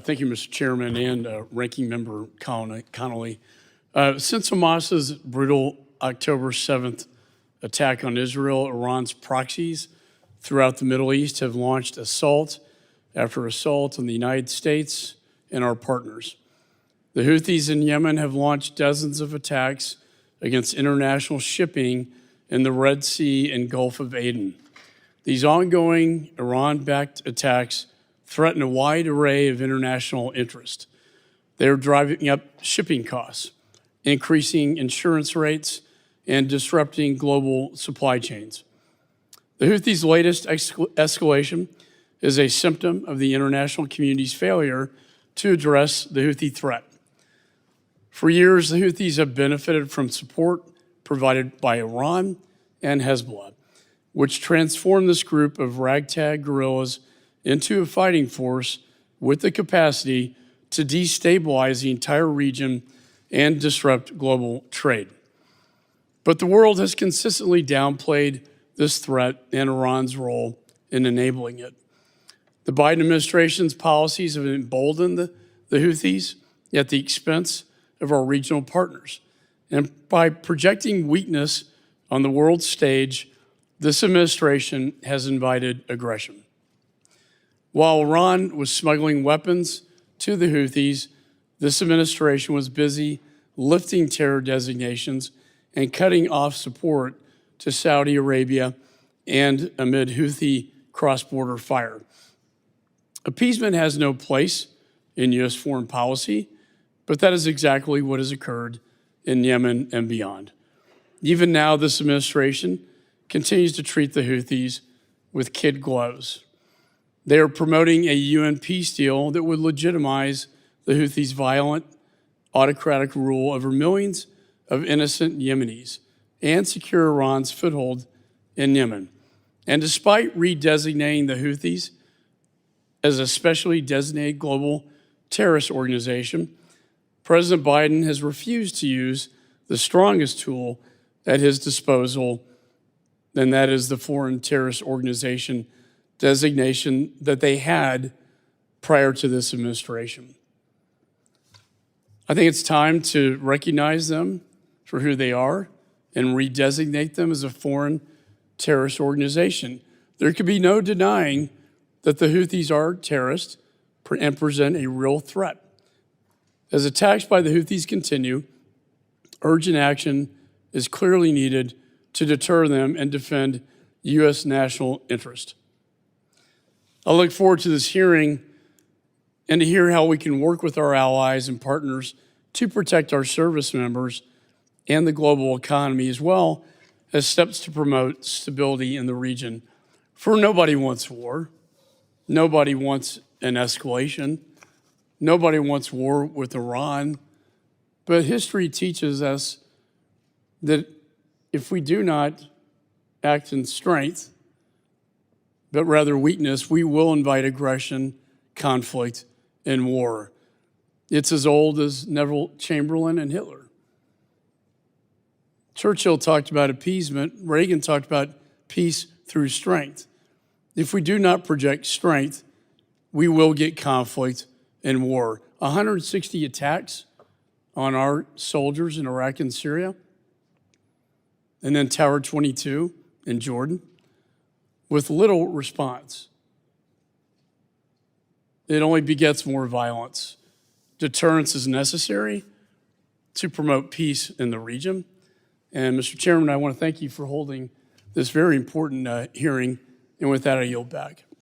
Thank you, Mr. Chairman and Ranking Member Connolly. Since Hamas's brutal October 7th attack on Israel, Iran's proxies throughout the Middle East have launched assault after assault on the United States and our partners. The Houthis in Yemen have launched dozens of attacks against international shipping in the Red Sea and Gulf of Aden. These ongoing Iran-backed attacks threaten a wide array of international interest. They are driving up shipping costs, increasing insurance rates, and disrupting global supply chains. The Houthis' latest escalation is a symptom of the international community's failure to address the Houthi threat. For years, the Houthis have benefited from support provided by Iran and Hezbollah, which transformed this group of ragtag guerrillas into a fighting force with the capacity to destabilize the entire region and disrupt global trade. But the world has consistently downplayed this threat and Iran's role in enabling it. The Biden administration's policies have emboldened the Houthis at the expense of our regional partners. And by projecting weakness on the world stage, this administration has invited aggression. While Iran was smuggling weapons to the Houthis, this administration was busy lifting terror designations and cutting off support to Saudi Arabia and amid Houthi cross-border fire. Appeasement has no place in U.S. foreign policy, but that is exactly what has occurred in Yemen and beyond. Even now, this administration continues to treat the Houthis with kid gloves. They are promoting a UN peace deal that would legitimize the Houthis' violent, autocratic rule over millions of innocent Yemenis and secure Iran's foothold in Yemen. And despite redesignating the Houthis as a specially designated global terrorist organization, President Biden has refused to use the strongest tool at his disposal, and that is the foreign terrorist organization designation that they had prior to this administration. I think it's time to recognize them for who they are and redesignate them as a foreign terrorist organization. There could be no denying that the Houthis are terrorists and present a real threat. As attacks by the Houthis continue, urgent action is clearly needed to deter them and defend U.S. national interest. I look forward to this hearing and to hear how we can work with our allies and partners to protect our service members and the global economy, as well as steps to promote stability in the region. For nobody wants war. Nobody wants an escalation. Nobody wants war with Iran. But history teaches us that if we do not act in strength, but rather weakness, we will invite aggression, conflict, and war. It's as old as Neville Chamberlain and Hitler. Churchill talked about appeasement. Reagan talked about peace through strength. If we do not project strength, we will get conflict and war. 160 attacks on our soldiers in Iraq and Syria, and then Tower 22 in Jordan, with little response. It only begets more violence. Deterrence is necessary to promote peace in the region. And Mr. Chairman, I want to thank you for holding this very important hearing. And with that, I yield back.